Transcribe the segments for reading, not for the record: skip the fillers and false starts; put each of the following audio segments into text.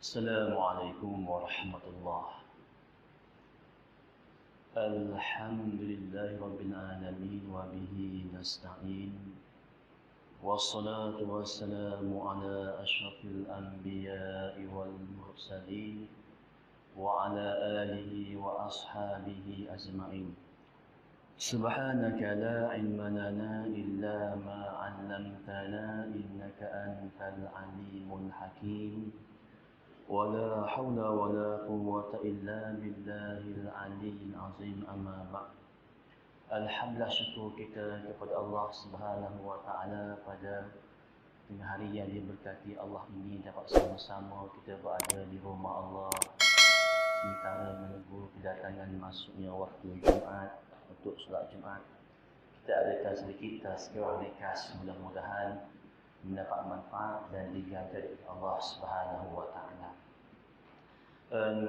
Assalamualaikum warahmatullahi. Alhamdulillahi rabbil alamin wa bihi nasta'in. Wassalatu wassalamu ala asyrafil anbiya'i wal mursalin wa ala alihi wa ashabihi ajma'in. Subhanaka la ilma lana illa ma 'allamtana innaka antal alimul hakim. ولا حول ولا قوة إلا بالله العلي العظيم أما بعد. Alhamdulillah, syukur kita kepada Allah Subhanahu wa taala pada hari yang diberkati Allah ini dapat sama-sama kita berada di rumah Allah sementara menunggu kedatangan masuknya waktu Jumaat untuk solat Jumaat. Kita adakan sedikit tazkirah ringkas, mudah-mudahan mendapat manfaat dan dijaga oleh Allah Subhanahu wa taala.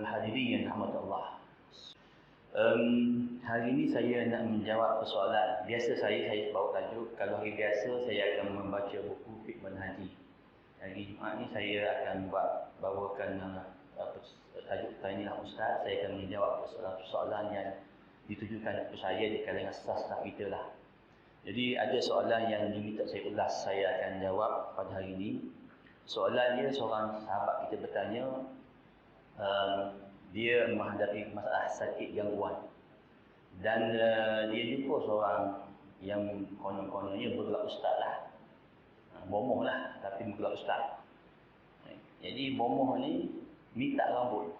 Hadirin yang dirahmati Allah. Hari ini saya nak menjawab persoalan. Biasa saya bawa tajuk, kalau hari biasa saya akan membaca buku fiqh manhaji. Hari Jumaat ni saya akan bawakan tajuk tanya ustaz. Saya akan menjawab persoalan yang ditujukan kepada saya di kalangan staf kita lah. Jadi ada soalan yang diminta saya ulas, saya akan jawab pada hari ini. Soalannya, seorang sahabat kita bertanya, dia menghadapi masalah sakit gangguan dan dia jumpa seorang yang konon-kononnya bergelar ustaz lah, bomoh lah tapi bergelar ustaz. Jadi bomoh ni minta rambut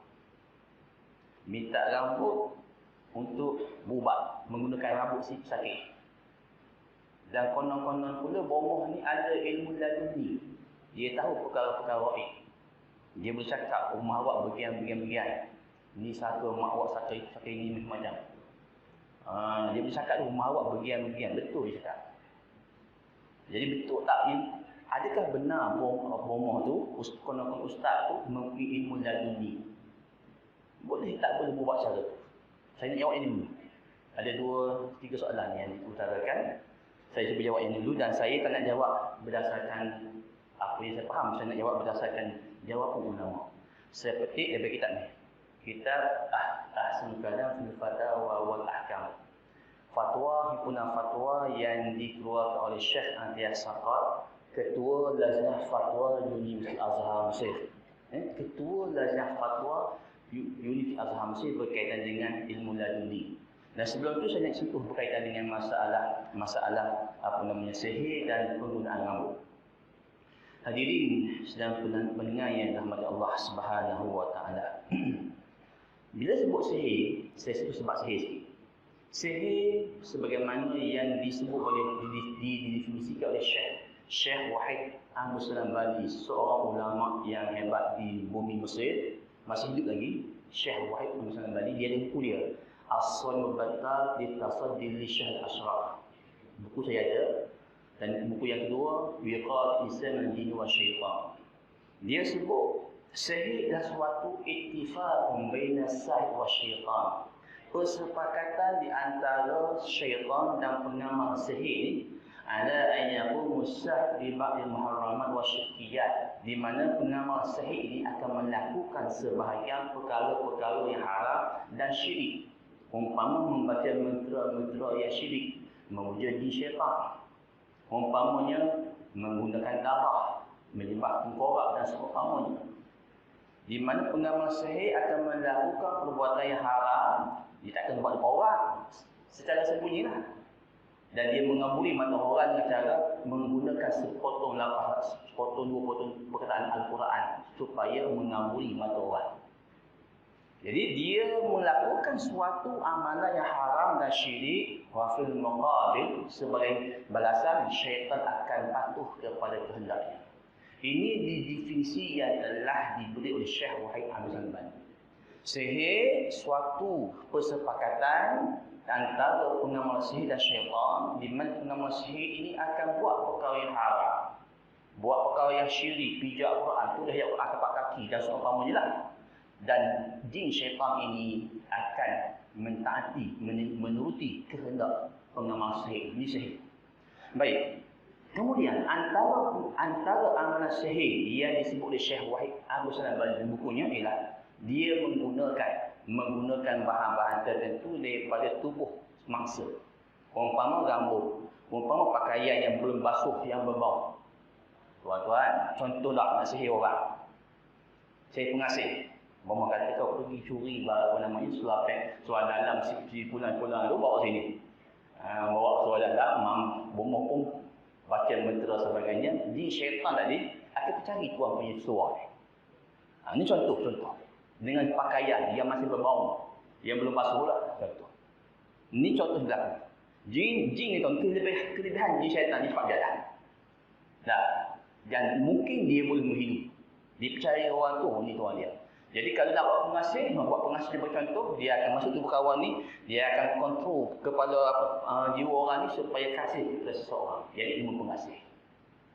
untuk berubat menggunakan rambut si sakit. Dan konon-konon pula bomoh ni ada ilmu laduni. Dia tahu perkara-perkara gaib. Dia bercakap rumah awak bagian-bagian. Ni saka mak awak saka ini macam. Dia bercakap rumah awak bagian-bagian. Betul dia cakap. Jadi betul tak? Adakah benar bomoh tu, konon-konon ustaz tu mempunyai ilmu laduni? Boleh tak boleh buat cara tu? Saya nak jawab ini dulu. Ada 2-3 soalan yang diutarakan. Saya cuba jawab yang dulu dan saya tak nak jawab berdasarkan apa yang saya faham. Saya nak jawab berdasarkan jawapan ulama. Saya petik daripada kitab ni. Kitab Ahsanul Kalam fil Fatawa wal Ahkam. Fatwa, himpunan fatwa yang dikeluarkan oleh Syekh Antias Saqar, Ketua Lajnah Fatwa Universiti Azhar Mesir. Ketua Lajnah Fatwa Universiti Azhar Mesir berkaitan dengan ilmu laduni. Dan sebelum itu saya nak sentuh berkaitan dengan masalah sihir dan penggunaan rambut. Hadirin sedang pendengar yang dirahmati Allah Subhanahu wa taala. Bila sebut sihir, saya sebut sebab sihir sikit. Sihir sebagaimana yang disebut oleh didefinisikan oleh Syekh Wahid Ahmad Salam Bali, seorang ulama yang hebat di bumi Mesir, masih hidup lagi. Syekh Wahid Ahmad Salam Bali, dia ada buku dia, As-Salimul Battar di Tasaddi li Syahr Ashraf. Buku saya ada. Dan buku yang kedua, Wiqat Islam al-Jin wa Syaitan. Dia sebut sihir adalah suatu ittifaqun baina as-sahir wa syaitan. Persepakatan di antara syaitan dan pengamal sihir ala an yaqumu as-sahir bi ba'd muharramat wa syirkiyat, di mana pengamal sihir ini akan melakukan sebahagian perkara-perkara yang haram dan syirik. Umpama membaca mantra-mantra yang syirik, memuja jin syaitan. Umpamanya menggunakan darah, menyembah tengkorak dan seumpamanya. Di mana pengamal sihir akan melakukan perbuatan yang haram, dia tak akan buat depan orang secara sembunyilah. Dan dia mengabuli mata orang dengan cara menggunakan sepotong lafaz, dua potong perkataan Al-Quran supaya mengabuli mata orang. Jadi dia melakukan suatu amalan yang haram dan syirik, wa fil muqabil, sebagai balasan syaitan akan patuh kepada kehendaknya. Ini didefinisi yang telah diberi oleh Syekh Wahid Ahmad Salam Bali. Sihir suatu persepakatan antara pengamal sihir dan syaitan, di mana pengamal sihir ini akan buat perkara yang haram, buat perkara yang syirik, pijak Quran, tulis ayat Quran tapak kaki dan seumpamanya lah. Dan jin syaitan ini akan mentaati, menuruti kehendak pengamal sihir. Ini sihir. Baik. Kemudian antara amalan sihir yang disebut oleh Syekh Wahid Abdul Salam dalam bukunya ialah dia menggunakan bahan-bahan tertentu daripada tubuh mangsa. Umpama rambut, umpama pakaian yang belum basuh yang berbau. Tuan-tuan, contohlah nak sihir orang. Saya pengasih. Mama kata kau pergi curi apa namanya suara dalam si pulang-pulang tu bawa sini. Bawa suara dalam, bomoh pun baca mentera sebagainya, jin syaitan tadi akan cari tuan punya suara. Ini contoh. Dengan pakaian yang masih berbau, yang belum basuh pula, contoh. Ini contoh berlaku. Jin ni tuan, kelebihan jin syaitan ni cepat jalan. Dan mungkin dia boleh menghidup. Dia percaya orang tu, ni tuan dia. Jadi kalau nak buat pengasih sebagai contoh, dia akan masuk tubuh kawan ni, dia akan kontrol kepada jiwa orang ni supaya kasih kepada seseorang. Jadi ilmu pengasih.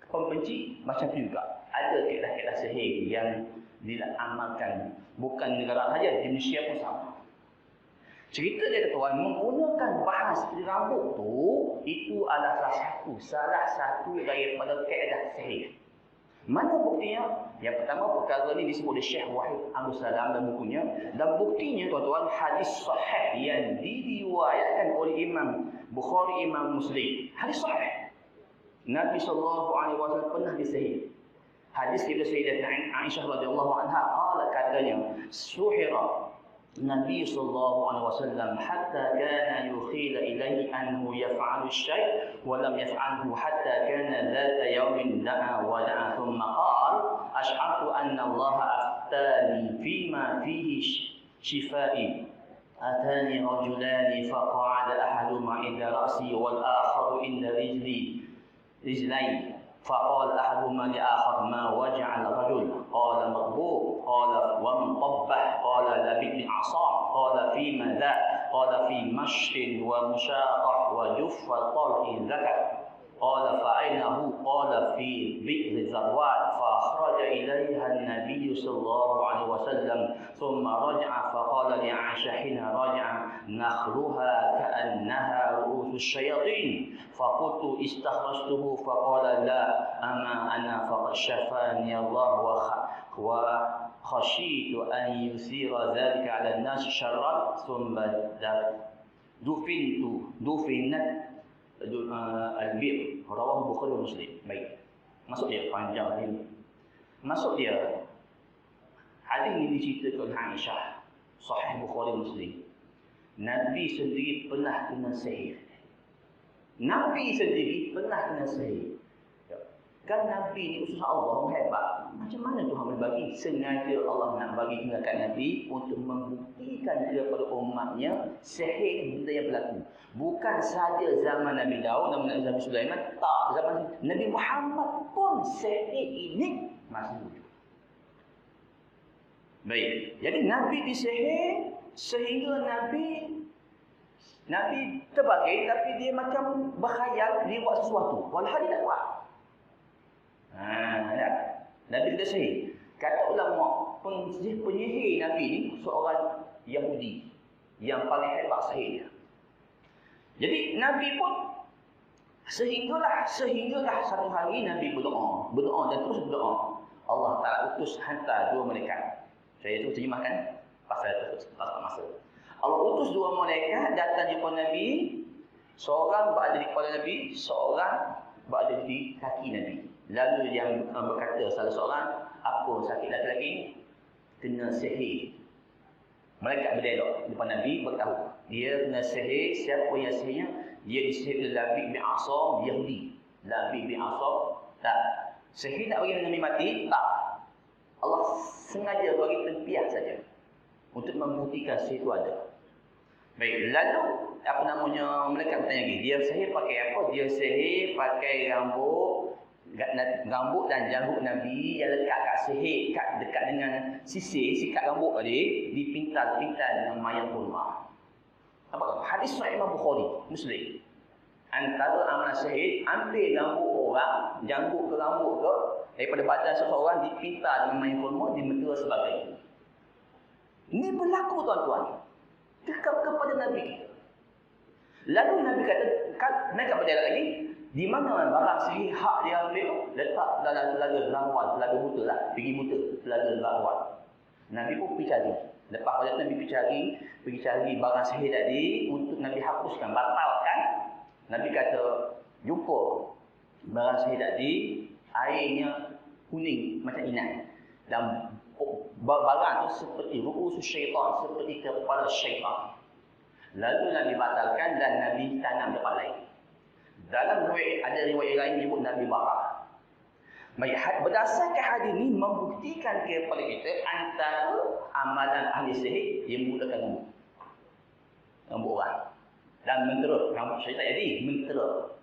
Pembenci macam tu juga. Ada kaedah-kaedah sihir yang diamalkan. Bukan negara saja, di Malaysia pun sama. Cerita dia tuan, menggunakan bahan seperti rambut tu, itu adalah salah satu daripada kaedah sihir. Mana buktinya? Yang pertama, perkara ni disebut oleh Syekh Wahid Abdul Salam dalam bukunya. Dan buktinya tuan-tuan, hadis sahih yang diriwayatkan oleh Imam Bukhari, Imam Muslim. Hadis sahih. Nabi SAW pernah disihir. Hadis daripada Sayyidatina Aisyah radhiyallahu anha, katanya, suhira Nabi SAW hatta kana yukhila ilaihi annahu yaf'alu syai' wa lam yaf'alhu hatta kana dhata yawmin da'a wa da'a thumma qala ash'artu anna Allah aftani fima fihi shifai atani rajulani faqa'ada ahaduhuma inda ra'si wal akharu inda rijlai فقال أحدهما لآخر ما وجع الرجل قال مغبوب قال ومن طبه قال لبئ عصام قال فيما ذا قال في مشط ومشاقة وجف طرء ذكر قال فأينه قال في بئر ذروان فأخرج إليها النبي صلى الله عليه وسلم ثم رجع فقال لعائشة حين رجع نخلها كأنها رؤوس الشياطين فقلت استخرجته فقال لا أما أنا فقد شفاني الله وخشيت أن يثير ذلك على الناس شرا ثم دفنت al-bir, rawahu Bukhari dan Muslim. Baik. Masuk dia panjang ni. Masuk dia. Hadis ini diceritakan oleh Aisyah, Sahih Bukhari Muslim. Nabi sendiri pernah kena sihir. Kan Nabi ni usus Allah hebat. Macam mana Tuhan boleh bagi? Sengaja Allah nak bagi dekat Nabi untuk membuktikan kepada umatnya sihir benda yang berlaku. Bukan saja zaman Nabi Daud dan Nabi Sulaiman, tak, zaman Nabi Muhammad pun sihir ini masih wujud. Baik. Jadi Nabi disihir sehingga Nabi terbalik, tapi dia macam berkhayal dia buat sesuatu. Walhal dia tak buat. Nabi tidak sihir. Kata ulama, penyihir Nabi ni seorang Yahudi yang paling hebat sihirnya. Jadi Nabi pun sehinggalah satu hari Nabi berdoa dan terus berdoa. Allah Ta'ala utus hantar dua malaikat. Saya tu terjemahkan pasal masa. Allah utus dua malaikat datang jumpa Nabi. Seorang berada di kepala Nabi, seorang berada di kaki Nabi. Lalu yang berkata salah seorang, apa sakit laki-laki ini? Kena sihir. Malaikat berdialog depan Nabi, beritahu. Dia kena sihir, siapa yang sihirnya? Dia disihir oleh Labid bin Asam, Yahudi. Labid bin Asam, tak. Sihir nak bagi Nabi mati? Tak. Allah sengaja bagi tempiah saja. Untuk membuktikan sihir itu ada. Baik, lalu, apa namanya, malaikat bertanya lagi. Dia sihir pakai apa? Dia sihir pakai rambut dan janggut Nabi yang lekat kat sihir, dekat dengan sisir, sikat rambut tadi, dipintal-pintal dengan mayang kurma. Apa kata? Hadis sahih Imam Bukhari, Muslim. Antara amalan sihir, ambil rambut orang, janggut ke rambut ke, daripada badan seseorang, dipintal dengan mayang kurma, dimentera sebagainya. Ini berlaku tuan-tuan. Kepada Nabi kita. Lalu Nabi kata, mereka berdialog lagi, Di mana barang sahih hak dia ambil tu? Letak dalam telaga lawan, telaga buta lah. Pergi buta, telaga lawan. Nabi pun pergi cari. Lepas pada Nabi pergi cari barang sahih tadi untuk Nabi hapuskan, batalkan. Nabi kata, jumpa barang sahih tadi, airnya kuning macam inai. Dan barang tu seperti ru'usus syaitan, seperti kepala syaitan. Lalu Nabi batalkan dan Nabi tanam tempat lain. Dalam ada riwayat lain menyebut Nabi bakar. Berdasarkan hadis ini membuktikan kepada kita antara amalan ahli sihir yang menggunakan rambut orang dan mentera. Rambut syaitan jadi mentera.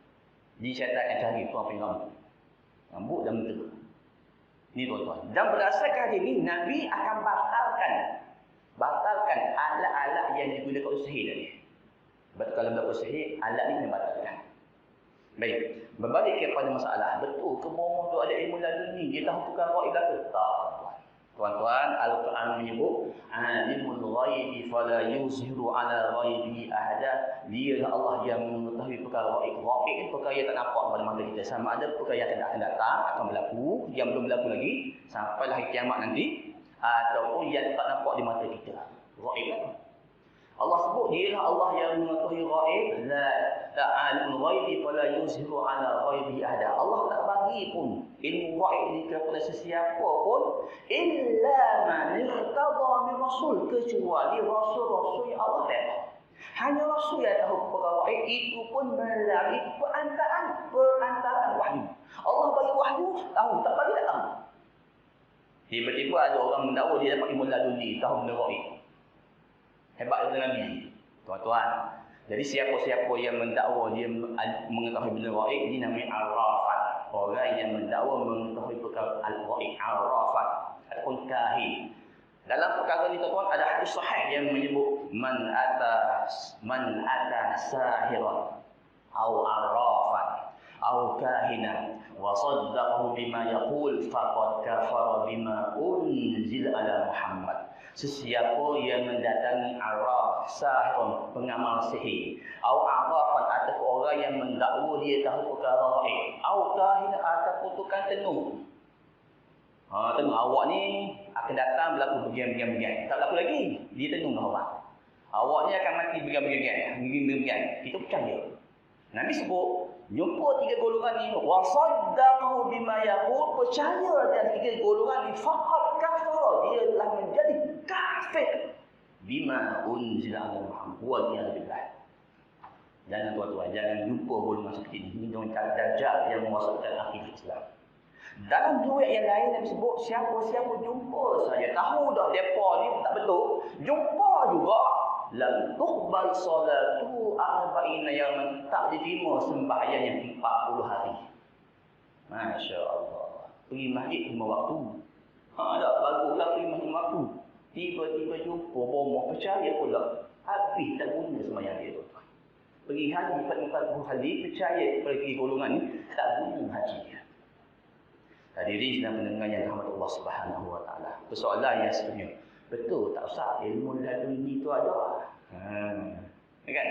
Jadi syaitan akan cari tuan punya rambut dan mentera. Ini tuan-tuan. Dan berdasarkan hadis ini Nabi akan batalkan alat-alat yang digunakan untuk sihir tadi. Betul kalau berlaku sihir, alat ini dibatalkan. Baik, berbalik kepada masalah. Betul ke bomoh tu ada ilmu laduni? Dia tahu perkara gaib ke? Tak, tuan-tuan. Al-Quran menyebut, alimul ghaibi fala yuzhiru ala ghaibi ahada. Dialah Allah yang mengetahui perkara gaib. Gaib ni perkara yang tak nampak pada mata kita. Sama ada perkara yang akan datang, akan berlaku, yang belum berlaku lagi, sampai hari kiamat nanti, ataupun yang tak nampak di mata kita. Gaib kan? Allah sebut dialah Allah yang mengetahui gaib. La ta'alimul ghaibi fala yuzhiru ala ghaibi ahada. Allah tak bagi pun ilmu gaib ini kepada sesiapa pun illa man irtada min rasul, kecuali rasul-rasul yang Allah tahu. Hanya rasul yang tahu perkara gaib, itu pun melalui perantaraan wahyu. Allah bagi wahyu, tahu, tak bagi tak tahu. Tiba-tiba ada orang mendakwa dia dapat ilmu laduni, tahu benda gaib. Hebat daripada Nabi, tuan-tuan. Jadi siapa-siapa yang mendakwa dia mengetahui benda gaib, ini namanya arrafat. Orang yang mendakwa mengetahui perkara al-gaib, arrafat ataupun kahin. Dalam perkara ini tuan-tuan ada hadis sahih yang menyebut man ata sahiran au arrafan au kahinan wa saddaqahu bima yaqul faqad kafara bima unzila ala Muhammad. Sesiapa yang mendatangi araf, sahirun, pengamal sihir, atau arafan, ataupun orang yang mendakwa dia tahu perkara gaib, atau kahin, ataupun tukang tenung. Tenung awak ni akan datang berlaku begini. Tak berlaku lagi, dia tenung orang. Awak ni akan mati begini. Kita percaya. Nabi sebut, jumpa 3 golongan ni, wa saddaqahu bima yaqul, percaya dan 3 golongan ni faqad kafara, dia telah menjadi kafir bima unzila ala Muhammad wa bi'alillah. Jangan tuan-tuan, jangan jumpa golongan seperti ini. Ini dengan dajjal yang memasukkan akidah Islam. Dalam riwayat yang lain Nabi sebut, siapa-siapa jumpa saja tahu dah depa ni tak betul, jumpa juga lam tuqbal salatu 40 yawman, tak diterima sembahyang yang 40 hari. Masya-Allah. Pergi masjid 5 waktu. Tak baguslah pergi masjid 5 waktu. Tiba-tiba jumpa bomoh, percaya pula. Habis tak guna sembahyang dia tu. Pergi haji 40 hari, percaya kepada golongan ni, tak guna haji dia. Hadirin dan pendengar yang dirahmati Allah Subhanahu wa taala. Persoalan yang sebenarnya, betul tak usah ilmu laduni itu ada. Kan?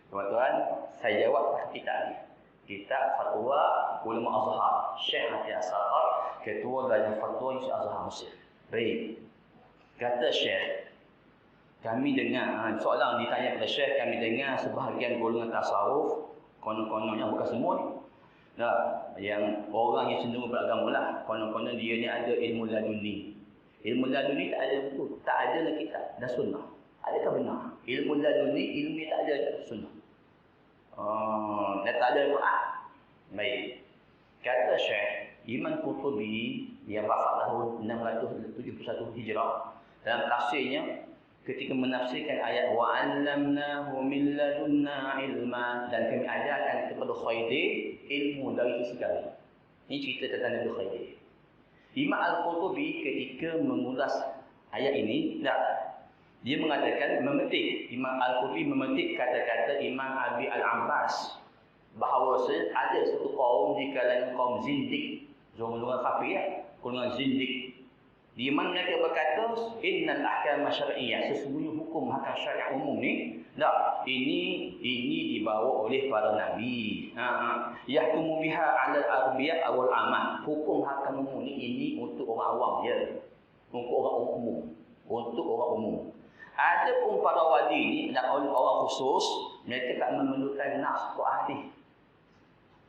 Tuan-tuan, saya jawab kitab ni. Kitab Fatwa Ulama Azhar, Syekh Hadi As-Saqaf, Ketua Lajnah Fatwa Syekh Azhar Mesir. Baik. Kata Syekh, kami dengar soalan ditanya kepada Syekh, kami dengar sebahagian golongan tasawuf, konon-kononnya bukan semua ni. Yang orang yang cenderung beragama lah, konon-konon dia ni ada ilmu laduni. Ilmu laduni tak ada betul, tak ada dalam kitab dan sunnah. Adakah benar? Ilmu laduni, ilmu tak ada dalam sunnah. Dan tak ada Al-Quran. Baik. Kata Syekh Imam Qurtubi yang wafat tahun 671 Hijrah, dalam tafsirnya ketika menafsirkan ayat wa 'allamnahu min ladunna ilma, dan kami ajarkan kepada Khaidir ilmu dari sisi kami. Ini cerita tentang Nabi Khaidir. Imam Al-Qurtubi ketika mengulas ayat ini, dia mengatakan memetik, Imam Al-Qurtubi memetik kata-kata Imam Abi Al-Abbas bahawa ada satu kaum di kalangan kaum zindik, golongan kafir, golongan zindik. Di mana mereka berkata, innal ahkam syar'iyyah, sesungguhnya hukum hakam syariah umum ni, ini dibawa oleh para nabi. Yahkumu biha 'ala al-arbiya awal amah. Hukum hakam umum ini untuk orang awam je. Untuk orang umum. Untuk orang umum. Adapun para wali ni dan orang khusus, mereka tak memerlukan nas atau hadis.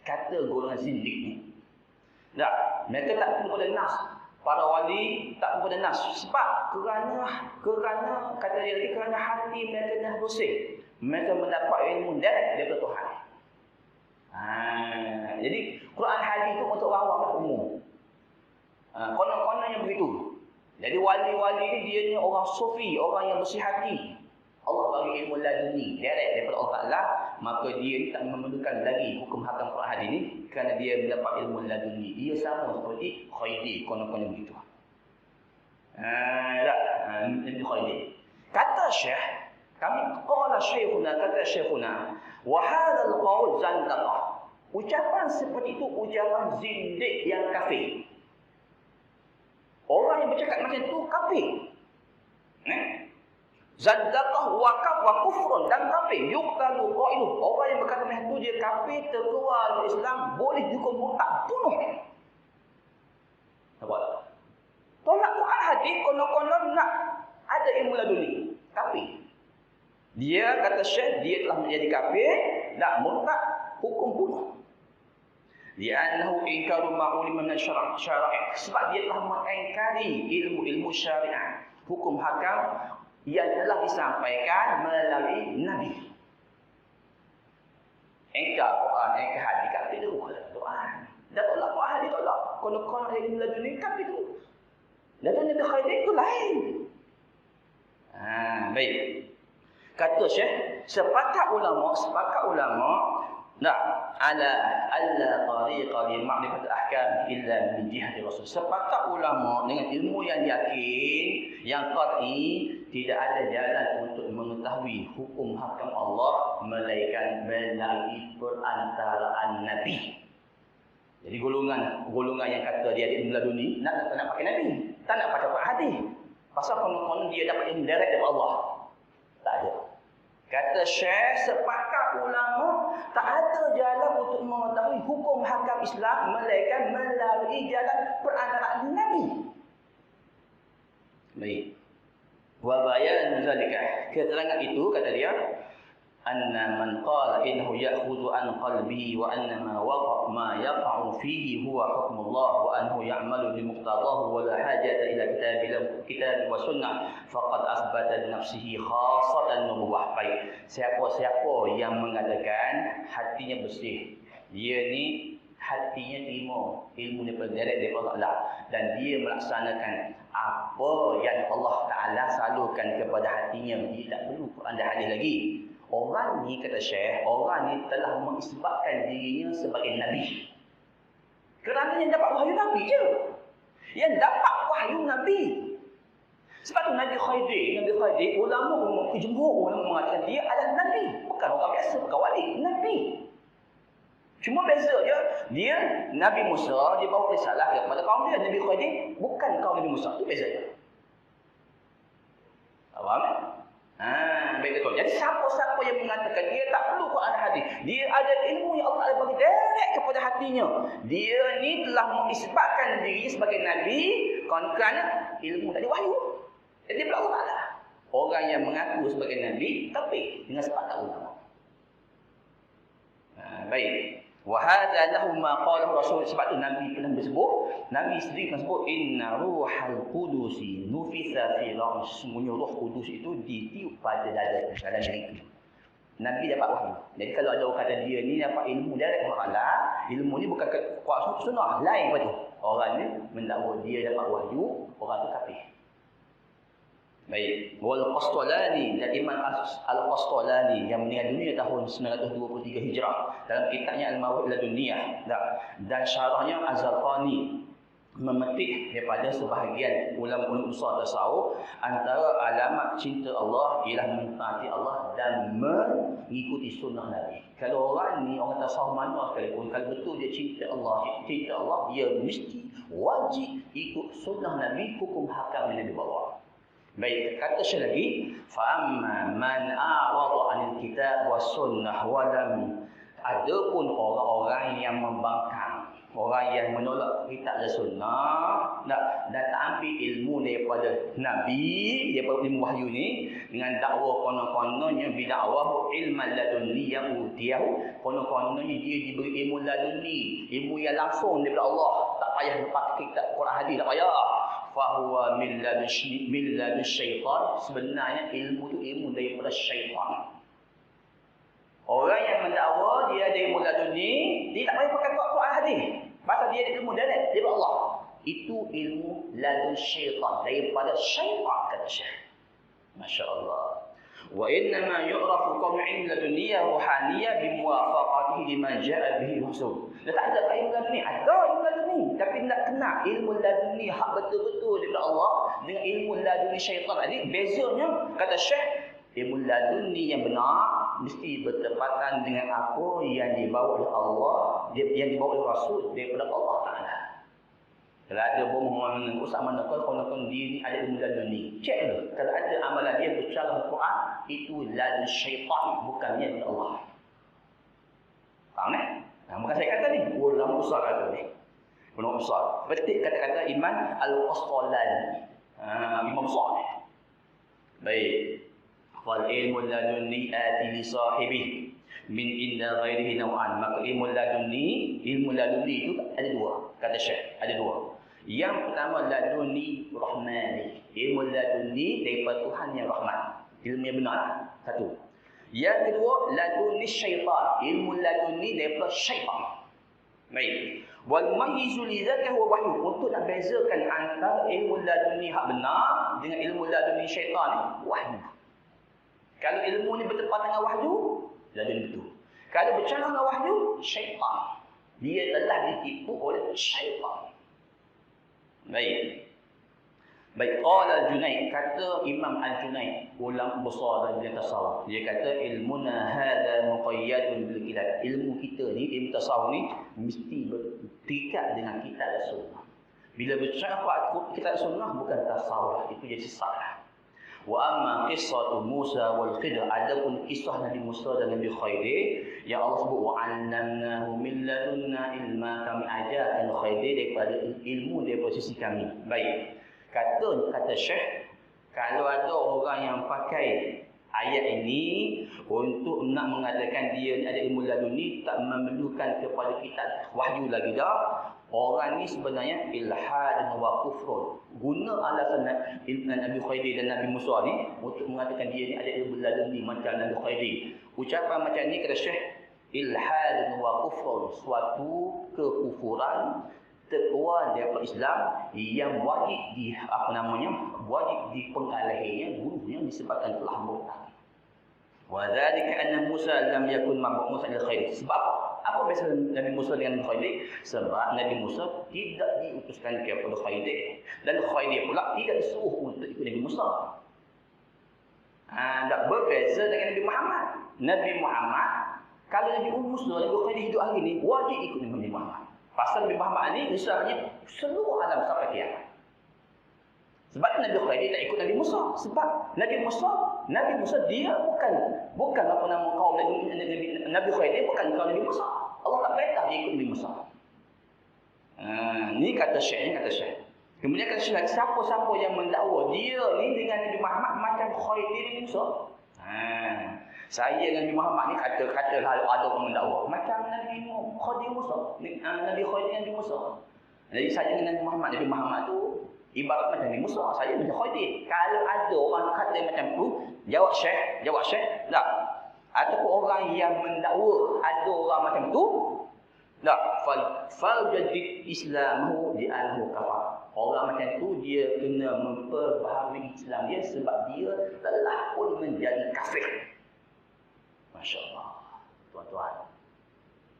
Kata golongan zindik ni. Mereka tak perlu pada nas. Para wali tak perlu pada nas. Sebab kerana kata dia lagi, kerana hati mereka dah bersih. Mereka mendapat ilmu daripada Tuhan. Jadi Quran hadis itu untuk orang awam umum. Konon-kononnya begitu. Jadi wali-wali ni dia ni orang sufi, orang yang bersih hati. Allah bagi ilmu laduni daripada Allah Ta'ala, maka dia ni tak memerlukan lagi hukum hakam Quran hadis ni kerana dia mendapat ilmu laduni. Dia sama seperti Khaidi, konon-konon begitu. Ini Khaidi. Kata Syekh, kata Syekhuna, wa hadzal qaul zandaqah. Ucapan seperti itu ucapan zindik yang kafir. Orang yang bercakap macam itu kafir. Zandaqah wa kufrun, dan kafir. Yuqtalu qailuh. Orang yang berkata macam itu dia kafir, terkeluar dari Islam, boleh dihukum murtad, bunuh. Nampak tak? Tolak Quran hadis, konon-konon nak ada ilmu laduni. Kafir. Dia kata Syekh, dia telah menjadi kafir, nak murtad, hukum bunuh. Li'annahu inkaru ma'ulima min syara'i. Sebab dia telah mengingkari ilmu-ilmu syariat, hukum hakam yang telah disampaikan melalui Nabi. Engkar Quran, engkar hadis, kafir dulu. Quran. Dah tolak Quran hadis, tolak. Konon-konon ilmu laduni, kafir dulu. Laduni Nabi Khadir itu lain. Baik. Kata Syekh, sepakat ulama ala tariqa li ma'rifat al-ahkam illa min jihati Rasul. Sepakat ulama dengan ilmu yang yakin, yang qat'i, tidak ada jalan untuk mengetahui hukum hakam Allah melainkan melalui perantaraan Nabi. Jadi golongan yang kata dia ada ilmu laduni, tak nak pakai Nabi, tak nak pakai hadis. Pasal konon-konon dia dapat ilmu direct daripada Allah. Tak ada. Kata Syekh, sepakat ulama tak ada jalan untuk mengetahui hukum hakam Islam melainkan melalui jalan perantaraan Nabi. Baik. Wa bayan zalika. Keterangan itu kata dia, anna man qala innahu ya'khudhu an qalbihi wa anna ma yaqa'u fihi huwa hukmullah wa annahu ya'malu bi muqtadahu wa la hajata ila kitab wa sunnah faqad athbata li nafsihi khassatan nubuwah. Baik, siapa-siapa yang mengatakan hatinya bersih, dia ni hatinya terima ilmu daripada Allah Ta'ala dan dia melaksanakan apa yang Allah Ta'ala salurkan kepada hatinya, dia tak perlu Quran dan hadis lagi. Orang ni, kata Syekh, orang ni telah mengisbatkan dirinya sebagai Nabi. Kerana yang dapat wahyu Nabi je. Yang dapat wahyu Nabi. Sebab tu Nabi Khadir, ulama jumhur ulama mengatakan dia adalah Nabi. Bukan orang biasa, bukan wali. Nabi. Cuma beza je, dia Nabi Musa, dia bawa risalah kepada kaum dia. Nabi Khadir bukan kaum Nabi Musa. Itu beza je. Faham? Baik betul. Jadi siapa-siapa yang mengatakan dia tak perlu Quran hadis, dia ada ilmu yang Allah bagi direct kepada hatinya, dia ni telah mengisbatkan diri sebagai Nabi kerana ilmu dari wahyu. Jadi dia Allah Ta'ala. Orang yang mengaku sebagai Nabi tapi dengan sepakat ulama. Baik. Wa hadza lahu ma qalahu Rasul. Sebab tu Nabi pernah bersebut, Nabi sendiri pernah sebut, inna ruhal qudusi nufisa fi ra'i. Sesungguhnya roh kudus itu ditiup pada dada dalam diri itu. Nabi dapat wahyu. Jadi kalau ada orang kata dia ni dapat ilmu dari Allah, ilmu ni bukan kuasa sunnah, lain pada orang ni mendakwa dia dapat wahyu, orang tu kafir. Baik. Wal Qastalani, dan Imam Al-Qastalani yang meninggal dunia tahun 923 Hijrah dalam kitabnya Al-Mawahib Ladunniyah, dan syarahnya Az-Zarqani memetik daripada sebahagian ulama-ulama besar tasawuf, antara alamat cinta Allah ialah mentaati Allah dan mengikuti sunnah Nabi. Kalau orang ni, orang tasawuf mana sekalipun, kalau betul dia cinta Allah, dia mesti wajib ikut sunnah Nabi, hukum hakam yang Nabi bawa. Baik, kata Syekh lagi, fa'amma man a'rada 'anil kitab was sunnah wa lam, adapun orang-orang yang membangkang, orang yang menolak kitab dan sunnah dan tak ambil ilmu daripada Nabi, daripada ilmu wahyu ni, dengan dakwa konon-kononnya bid'awah ilman ladunni yang utiyahu, konon-kononnya dia diberi ilmu ladunni, ilmu yang langsung daripada Allah, tak payah lepas kitab Quran hadis, tak payah. Fahuwa min ladun syaitan, sebenarnya ilmu tu ilmu daripada syaitan. Orang yang mendakwa dia ada ilmu laduni, dia tak payah pakai Quran hadis. Pasal dia ada ilmu direct daripada Allah. Itu ilmu ladun syaitan, daripada syaitan, kata Syekh. Masya-Allah. Wa inna ma yu'rafu qawmu ilmu laduniyah ruhaniyah bimuwafaqatihi lima ja'a bihi rasul. Dia tak ada ilmu laduni, ada ilmu laduni, tapi nak kena ilmu laduni hak betul-betul daripada Allah dengan ilmu laduni syaitan. Jadi bezanya, kata Syekh, ilmu laduni yang benar mesti bertepatan dengan apa yang dibawa oleh Allah, yang dibawa oleh Rasul daripada Allah Ta'ala. Kalau ada bohong usah mana kalau dia ni ada ilmu laduni, cek dulu. Kalau ada amalan dia bercara Al-Quran, itu ladun syaitan, bukannya dari Allah. Faham ni? Maka saya kata ni, ulama besar kata ni. Ulama besar. Petik kata-kata Iman Al-Qasqalani. Imam besar ni. Baik. Fal ilmu ladunni ati li sahibi min inda ghairihi naw'an. Maka ilmu ladunni itu ada dua. Kata Syekh, ada dua. Yang pertama ladunni rahmani. Ilmu ladunni daripada Tuhan yang rahman. Ilmu yang benar, satu. Yang kedua ladunni syaitan. Ilmu ladunni daripada syaitan. Baik. Wal mayyizu li dzaka huwa wahyu. Untuk nak bezakan antara ilmu ladunni hak benar dengan ilmu ladunni syaitan ni, wahyu. Kalau ilmu ni bertepatan dengan wahyu, laduni betul. Kalau bercanggah dengan wahyu, syaitan. Dia telah ditipu oleh syaitan. Baik. Baik, qala al-Junaid, kata Imam al-Junaid, ulama besar dalam tasawuf. Dia kata ilmuna hadza muqayyadun bil kitab. Ilmu kita ni, ilmu tasawuf ni mesti bertikat dengan kitab dan sunnah. Bila bercakap kitab dan sunnah bukan tasawuf, itu jadi salah. Wa amma qissatu Musa wal Khidir, adapun kisah Nabi Musa dan Nabi Khidir yang Allah sebut wa 'allamnahu min ladunna ilma, kami ajarkan Khidir daripada ilmu daripada sisi kami. Baik. Kata Syekh, kalau ada orang yang pakai ayat ini untuk nak mengatakan dia ni ada ilmu laduni, tak memerlukan kepada kitab wahyu lagi dah, orang ni sebenarnya ilhad wa kufrun. Guna alasan Nabi Khidir dan Nabi Musa ni untuk mengatakan dia ni ada ilmu laduni macam Nabi Khidir. Ucapan macam ni kata Syekh, ilhad wa kufrun, suatu kekufuran terkeluar daripada Islam yang wajib wajib dipengalahinya gurunya disebabkan telah murtad. Wa dzalika anna Musa lam yakun mab'u Musa ila khair. Sebab apa beza Nabi Musa dengan Khidir? Sebab Nabi Musa tidak diutuskan kepada Khidir dan Khidir pula tidak disuruh untuk ikut Nabi Musa. Tak berbeza dengan Nabi Muhammad. Nabi Muhammad, kalau Nabi Musa, Nabi Khidir hidup hari ni, wajib ikut Nabi Muhammad. Pasal Nabi Muhammad ni risalahnya seluruh alam sampai kiamat. Sebab Nabi Khidir tak ikut Nabi Musa. Sebab Nabi Musa dia bukan apa nama kaum Nabi Khidir, bukan kaum Nabi Musa. Allah tak perintah dia ikut Nabi Musa. Ni kata Syekh. Kemudian kata Syekh, siapa-siapa yang mendakwa dia ni dengan Nabi Muhammad macam Khidir Nabi Musa. Saya dengan Nabi Muhammad ni kata ada orang mendakwa macam Nabi Khidir Musa, Nabi Khidir Nabi Musa. Jadi saya dengan Nabi Muhammad tu ibarat macam Nabi Musa, saya macam Khidir. Kalau ada orang kata macam tu, jawab Syekh, tak. Ataupun orang yang mendakwa ada orang macam tu, tak. Fal jadid Islamu di anhu kafar. Orang macam tu dia kena memperbaharui Islam dia sebab dia telah pun menjadi kafir. Masya Allah, tuan-tuan.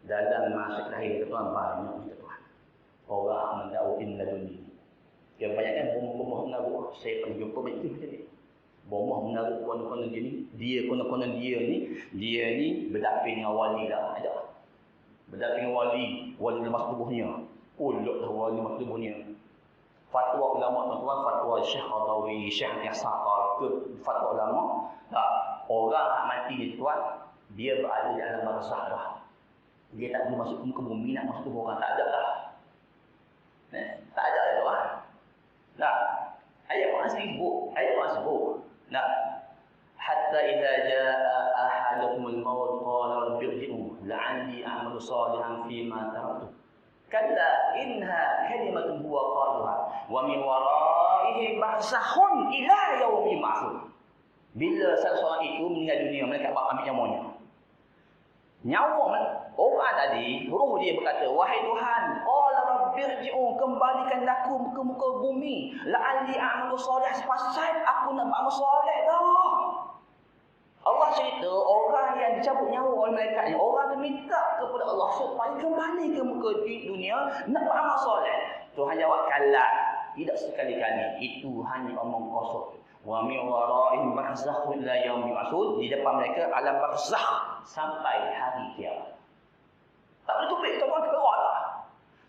Dalam masa terakhir tuan banyak tuan. Orang mendakwa inna dunia. Yang banyak kan bomoh-bomoh mengaruh. Saya pernah jumpa macam ni. Bomoh mengaruh konon-konon dia ni. Dia konon-konon dia ni berdaping dengan wali dah. Ada. Berdaping dengan wali lemas tubuhnya. Uluk dah wali lemas tubuhnya. Fatwa ulama tuan-tuan, fatwa Syekh Qadawi, Syekh Yasaqar ke fatwa ulama. Tak, orang hak mati ni tuan, dia berada di alam barzakh dah. Dia tak boleh masuk ke muka bumi, nak masuk tubuh orang, tak ada dah. Tak ada tu ah. Nah, ayat Quran sebut. Nah, hatta idza jaa ahadukumul maut qala rabbi irji'un la'alli a'malu salihan fima taraktu. Kalla inha kalimatun huwa qaluha wa min waraihi barzakhun ila yaumil ba'ts. Bila seseorang itu meninggal dunia, mereka ambil nyawanya. Nyawa orang tadi, roh dia berkata, wahai Tuhan, qala rabbirji'u, kembalikan aku ke muka bumi, la'alli a'malu soleh, pasal aku nak beramal soleh dah. Allah cerita orang yang dicabut nyawa oleh malaikatnya, orang tu minta kepada Allah supaya kembali ke muka dunia nak beramal soleh. Tuhan jawab, kala, tidak sekali-kali, itu hanya omong kosong. Wa min waraihim barzakhun ila yaumil ba'ts. Di depan mereka alam barzakh sampai hari kiamat. Tak boleh tubik tak boleh keluar lah.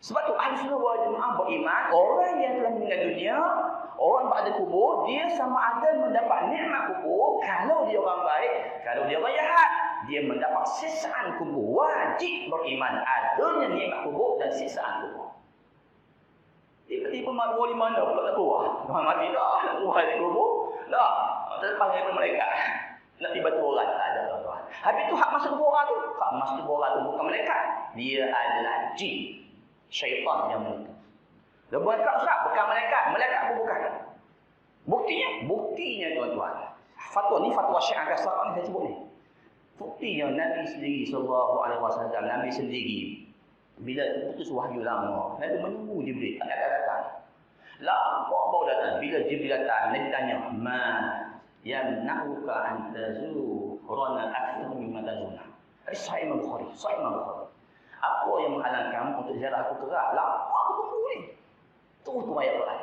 Sebab tu ahli sunnah wal jamaah beriman, orang yang telah meninggal dunia, orang berada kubur, dia sama ada mendapat nikmat kubur kalau dia orang baik, kalau dia orang jahat, dia mendapat siksaan kubur. Wajib beriman adanya nikmat kubur dan siksaan kubur. Tiba-tiba wali mana pula nak keluar? Orang mati dah, nak keluar dari kubur. Tak, terlepas daripada mereka. Nak tiba tu orang, tak ada tuan-tuan. Habis tu hak masuk kubur orang tu, hak masuk kubur orang tu bukan mereka. Dia adalah jin. Syaitan yang muka. Dan mereka Ustaz, bukan malaikat pun bukan. Buktinya tuan-tuan. Fatwa ni fatwa Syekh Al-Qasar ni saya sebut ni. Buktinya Nabi sendiri sallallahu alaihi wasallam, Nabi sendiri bila putus wahyu lama, Nabi menunggu Jibril, tak datang. Lama baru datang. Bila Jibril datang, Nabi tanya, "Ma yamna'uka an tazurana akthar mimma tazurna?" Hadis Sahih Bukhari. Apa yang menghalang kamu untuk ziarah aku kerak? Lama aku tunggu ni. Terus tu ayat Quran.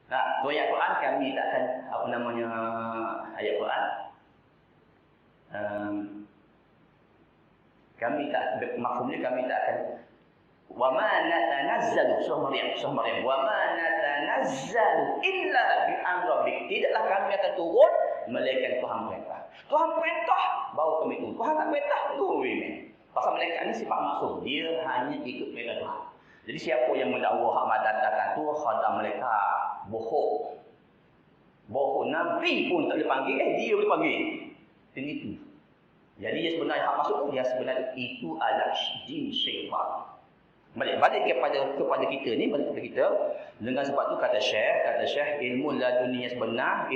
Nah, tu ayat Quran kami tak akan ayat Quran. Kami tak maksudnya kami tak akan wa ma natanazzalu surah Maryam wa ma natanazzalu illa bi amri. Tidaklah kami akan turun melainkan Tuhan perintah baru kami turun. Tuhan tak perintah turun ini. Pasal malaikat ni sifat maksum, dia hanya ikut perintah Tuhan. Jadi siapa yang mendakwa hak datang tu khadam malaikat, bohong Nabi pun tak boleh panggil, dia boleh panggil. Begitu. Jadi yang sebenarnya hak masuk tu, yang sebenarnya itu adalah jin syaitan. Balik kepada kita ni, dengan sebab tu kata Syekh, ilmu laduni yang sebenar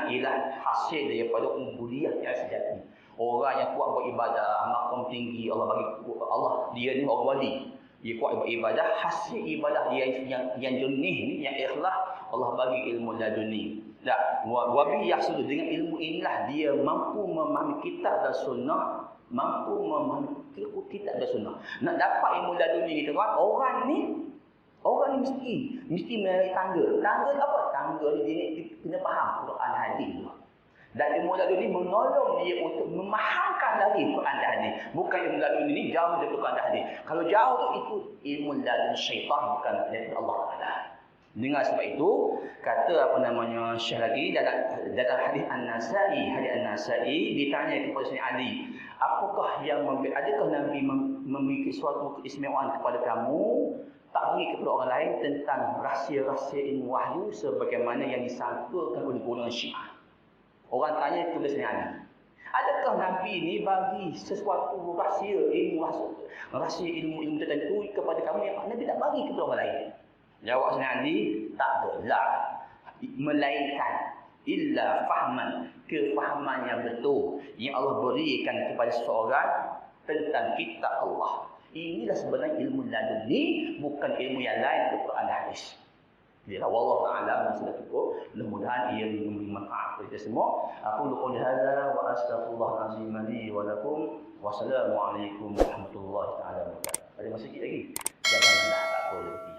ialah hasil daripada ubudiyah yang sejati. Orang yang kuat beribadah, makam tinggi Allah bagi Allah, dia ni orang wali. Dia kuat beribadah, hasil ibadah dia yang jernih ni, yang ikhlas, Allah bagi ilmu laduni. Dan wabi yahsul, dengan ilmu inilah dia mampu memahami kitab dan sunnah, Nak dapat ilmu laduni ni tuan, orang ni mesti melalui tangga. Tangga apa? Tangga ni dia kena faham Quran hadis tu. Dan ilmu laduni menolong dia untuk memahamkan lagi Quran dan hadis. Bukan ilmu laduni ni jauh daripada Quran dan hadis. Kalau jauh tu itu ilmu laduni syaitan, bukan daripada Allah Taala. Dengan sebab itu kata Syekh lagi dalam hadis An-Nasa'i ditanya kepada Sayyidina Ali, adakah Nabi memiliki suatu keistimewaan kepada kamu tak bagi kepada orang lain tentang rahsia-rahsia ilmu wahyu sebagaimana yang disangkakan oleh golongan Syiah. Orang tanya kepada Sayyidina Ali, adakah Nabi ni bagi sesuatu rahsia ilmu tertentu kepada kamu yang Nabi tak bagi kepada orang lain? Jawab Sayyidina Ali, tak adalah, melainkan illa fahman, kefahaman yang betul yang Allah berikan kepada seseorang tentang kitab Allah. Inilah sebenarnya ilmu laduni, bukan ilmu yang lain dari Quran dan hadis. Jadi wallahu a'lam, sudah cukup. Mudah-mudahan ia memberi manfaat kepada kita semua. Aku qouli hadza wa astaghfirullahalazim li wa lakum. Wassalamualaikum warahmatullahi taala wabarakatuh. Ada masih sikit lagi. Jangan solusi.